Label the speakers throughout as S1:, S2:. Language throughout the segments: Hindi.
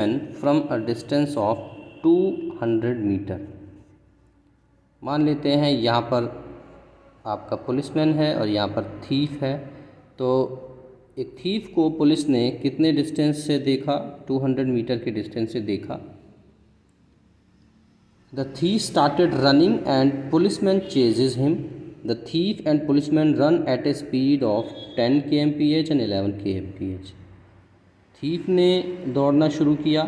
S1: From a distance of 200 metre. मान लेते हैं यहाँ पर आपका पुलिसमैन है और यहाँ पर थीफ है। तो एक थीफ को पुलिस ने कितने डिस्टेंस से देखा? 200 मीटर के डिस्टेंस से देखा। The thief started running and policeman ceases him. The thief and policeman run at A speed of 10 kmph and 11 kmph। Thief ने दौड़ना शुरू किया,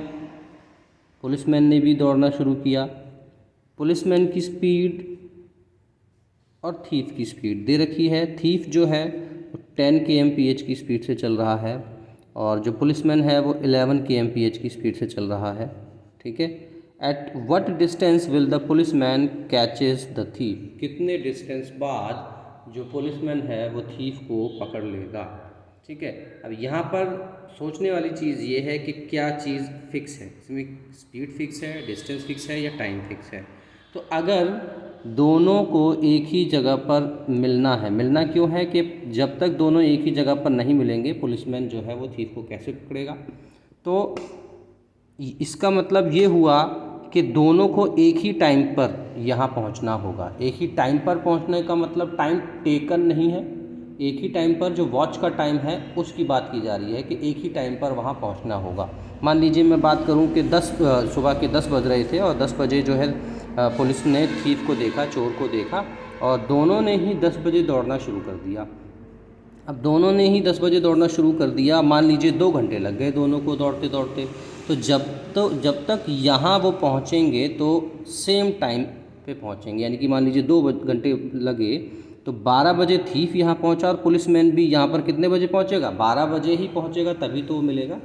S1: पुलिसमैन ने भी दौड़ना शुरू किया। पुलिसमैन की स्पीड और थीफ की स्पीड दे रखी है। थीफ जो है वो 10 kmph की स्पीड से चल रहा है और जो पुलिसमैन है वो 11 kmph की स्पीड से चल रहा है। ठीक है। At what distance will the policeman catches the thief? कितने डिस्टेंस बाद जो पुलिसमैन है वो थीफ को पकड़ लेगा? ठीक है। अब यहाँ पर सोचने वाली चीज़ ये है कि क्या चीज़ फिक्स है, इसमें स्पीड फिक्स है, डिस्टेंस फिक्स है या टाइम फिक्स है। तो अगर दोनों को एक ही जगह पर मिलना है, मिलना क्यों है कि जब तक दोनों एक ही जगह पर नहीं मिलेंगे पुलिसमैन जो है वो थीफ को कैसे पकड़ेगा? तो इसका मतलब ये हुआ कि दोनों को एक ही टाइम पर यहाँ पहुँचना होगा। एक ही टाइम पर पहुँचने का मतलब टाइम टेकन नहीं है, एक ही टाइम पर जो वॉच का टाइम है उसकी बात की जा रही है कि एक ही टाइम पर वहाँ पहुँचना होगा। मान लीजिए मैं बात करूँ कि सुबह के 10 बज रहे थे और 10 बजे जो है पुलिस ने थीफ को देखा, चोर को देखा और दोनों ने ही 10 बजे दौड़ना शुरू कर दिया। अब दोनों ने ही 10 बजे दौड़ना शुरू कर दिया, मान लीजिए 2 घंटे लग गए दोनों को दौड़ते दौड़ते। तो जब तक यहाँ वो पहुँचेंगे तो सेम टाइम पे पहुँचेंगे, यानी कि मान लीजिए 2 घंटे लगे तो 12 बजे थीफ यहाँ पहुँचा और पुलिसमैन भी यहाँ पर कितने बजे पहुँचेगा? 12 बजे ही पहुँचेगा, तभी तो वो मिलेगा।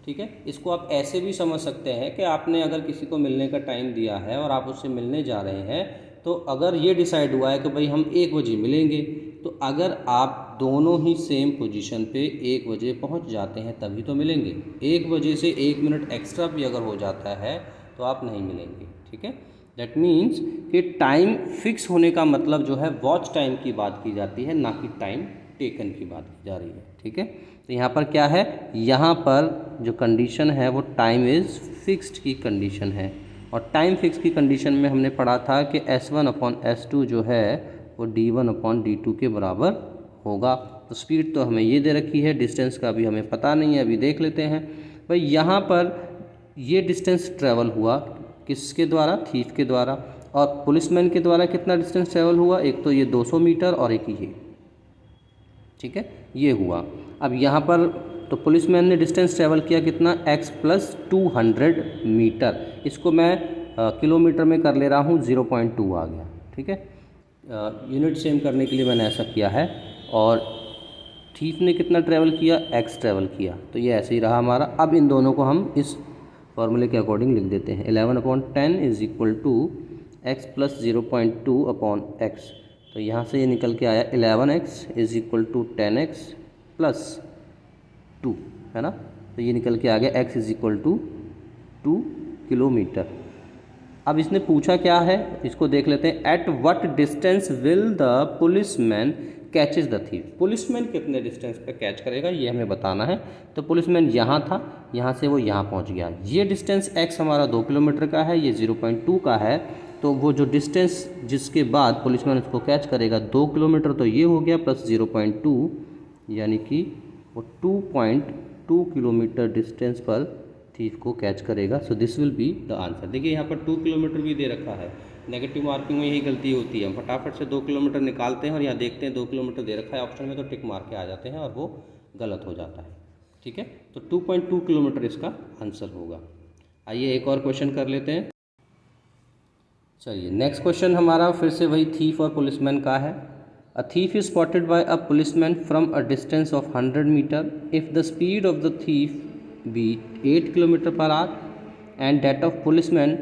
S1: ठीक है। इसको आप ऐसे भी समझ सकते हैं कि आपने अगर किसी को मिलने का टाइम दिया है और आप उससे मिलने जा रहे हैं, तो अगर ये डिसाइड हुआ है कि भाई हम 1 बजे मिलेंगे, तो अगर आप दोनों ही सेम पोजीशन पे 1 बजे पहुंच जाते हैं तभी तो मिलेंगे। 1 बजे से 1 मिनट एक्स्ट्रा भी अगर हो जाता है तो आप नहीं मिलेंगे। ठीक है। दैट मीन्स कि टाइम फिक्स होने का मतलब जो है वॉच टाइम की बात की जाती है, ना कि टाइम टेकन की बात की जा रही है। ठीक है। तो यहाँ पर क्या है, यहाँ पर जो कंडीशन है वो टाइम इज़ फिक्स्ड की कंडीशन है और टाइम फिक्स की कंडीशन में हमने पढ़ा था कि S1/S2 जो है वो D1/D2 के बराबर होगा। तो स्पीड तो हमें ये दे रखी है, डिस्टेंस का भी हमें पता नहीं है, अभी देख लेते हैं। भाई यहाँ पर ये डिस्टेंस ट्रैवल हुआ किसके द्वारा? थीफ के द्वारा। और पुलिसमैन के द्वारा कितना डिस्टेंस ट्रैवल हुआ? एक तो ये 200 मीटर और एक ये। ठीक है, ये हुआ। अब यहाँ पर तो पुलिसमैन ने डिस्टेंस ट्रैवल किया कितना? x + 200 metre. इसको मैं किलोमीटर में कर ले रहा हूँ, 0.2 आ गया। ठीक है। यूनिट सेम करने के लिए मैंने ऐसा किया है। और थीफ ने कितना ट्रैवल किया? x ट्रैवल किया। तो ये ऐसे ही रहा हमारा। अब इन दोनों को हम इस फॉर्मूले के अकॉर्डिंग लिख देते हैं। 11/10 = x + 0.2/x। तो यहाँ से ये निकल के आया 11x = 10x + 2, है ना। तो ये निकल के आ गया x = 2 किलोमीटर। अब इसने पूछा क्या है, इसको देख लेते हैं। At what distance will the policeman catches the thief? Policeman कितने डिस्टेंस पे कैच करेगा ये हमें बताना है। तो पुलिसमैन यहाँ था, यहाँ से वो यहाँ पहुँच गया। ये डिस्टेंस x हमारा 2 किलोमीटर का है, ये 0.2 का है। तो वो जो डिस्टेंस जिसके बाद पुलिसमैन उसको कैच करेगा 2 किलोमीटर, तो ये हो गया प्लस 0.2, यानी कि वो 2.2 किलोमीटर डिस्टेंस पर थीफ को कैच करेगा। So this will be the answer. देखिए यहाँ पर 2 किलोमीटर भी दे रखा है। नेगेटिव मार्किंग में यही गलती होती है, हम फटाफट से 2 किलोमीटर निकालते हैं और यहाँ देखते हैं 2 किलोमीटर दे रखा है ऑप्शन में, तो टिक मार के आ जाते हैं और वो गलत हो जाता है। ठीक है। तो 2.2 किलोमीटर इसका आंसर होगा। आइए एक और क्वेश्चन कर लेते हैं। चलिए नेक्स्ट क्वेश्चन हमारा फिर से वही थीफ और पुलिसमैन का है। A thief is spotted by a policeman from a distance of 100 metre if the speed of the thief be 8 km/h and that of policeman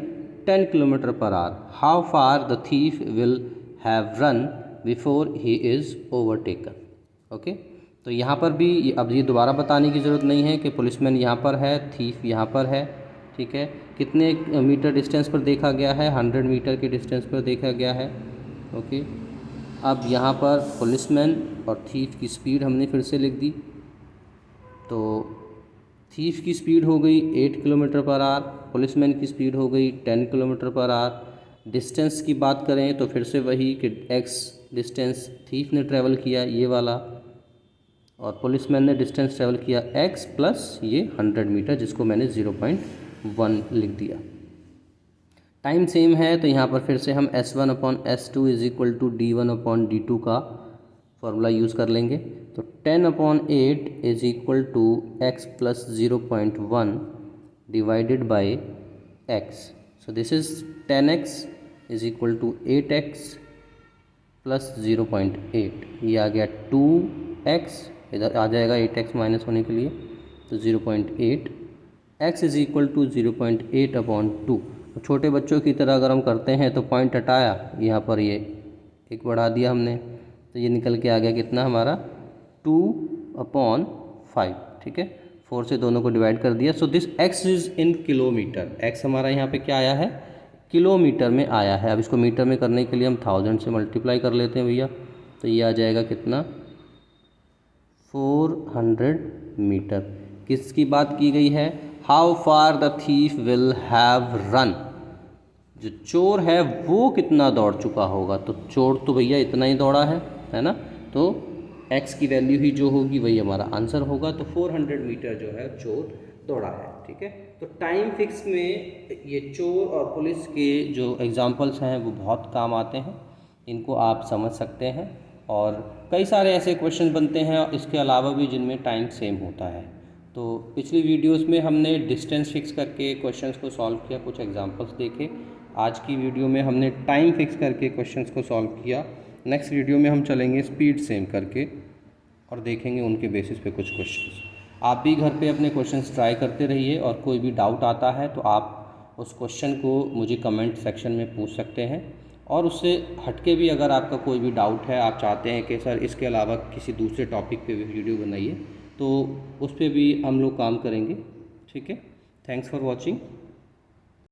S1: 10 km/h. How far the thief will have run before he is overtaken? Okay. तो यहाँ पर भी अब ये दोबारा बताने की ज़रूरत नहीं है कि पुलिसमैन यहाँ पर है, थीफ यहाँ पर है। ठीक है। कितने मीटर डिस्टेंस पर देखा गया है? 100 मीटर के डिस्टेंस पर देखा गया है। ओके। अब यहाँ पर पुलिसमैन और थीफ की स्पीड हमने फिर से लिख दी। तो थीफ की स्पीड हो गई 8 किलोमीटर पर आवर, पुलिसमैन की स्पीड हो गई 10 किलोमीटर पर आवर। डिस्टेंस की बात करें तो फिर से वही कि एक्स डिस्टेंस थीफ ने ट्रैवल किया ये वाला, और पुलिसमैन ने डिस्टेंस ट्रैवल किया एक्स प्लस ये 100 मीटर, जिसको मैंने 0.1 लिख दिया। टाइम सेम है तो यहाँ पर फिर से हम S1/S2 is equal to D1/D2 का फॉर्मूला यूज़ कर लेंगे। तो 10/8 is equal to x plus 0.1 divided by x. So this is 10x is equal to 8x plus 0.8। ये आ गया 2x, इधर आ जाएगा 8x माइनस होने के लिए, तो 0.8। x is equal to 0.8/2। छोटे बच्चों की तरह अगर हम करते हैं तो पॉइंट हटाया, यहाँ पर ये एक बढ़ा दिया हमने, तो ये निकल के आ गया कितना हमारा 2/5। ठीक है, 4 से दोनों को डिवाइड कर दिया। So this x is in kilometre, x हमारा यहाँ पे क्या आया है, किलोमीटर में आया है। अब इसको मीटर में करने के लिए हम 1000 से मल्टीप्लाई कर लेते हैं भैया, तो ये आ जाएगा कितना 400 मीटर। किसकी बात की गई है, how far the thief will have run, जो चोर है वो कितना दौड़ चुका होगा। तो चोर तो भैया इतना ही दौड़ा है ना, तो x की वैल्यू ही जो होगी वही हमारा आंसर होगा। तो 400 मीटर जो है चोर दौड़ा है। ठीक है, तो टाइम फिक्स में ये चोर और पुलिस के जो एग्जांपल्स हैं वो बहुत काम आते हैं, इनको आप समझ सकते हैं। और कई सारे ऐसे क्वेश्चन बनते हैं इसके अलावा भी जिनमें टाइम सेम होता है। तो पिछली वीडियोस में हमने डिस्टेंस फिक्स करके क्वेश्चंस को सॉल्व किया, कुछ एग्जांपल्स देखे। आज की वीडियो में हमने टाइम फिक्स करके क्वेश्चंस को सॉल्व किया। नेक्स्ट वीडियो में हम चलेंगे स्पीड सेम करके और देखेंगे उनके बेसिस पे कुछ क्वेश्चंस। आप भी घर पे अपने क्वेश्चंस ट्राई करते रहिए, और कोई भी डाउट आता है तो आप उस क्वेश्चन को मुझे कमेंट सेक्शन में पूछ सकते हैं। और उससे हटके भी अगर आपका कोई भी डाउट है, आप चाहते हैं कि सर इसके अलावा किसी दूसरे टॉपिक पे भी वीडियो बनाइए, तो उस पर भी हम लोग काम करेंगे। ठीक है, थैंक्स फॉर वॉचिंग।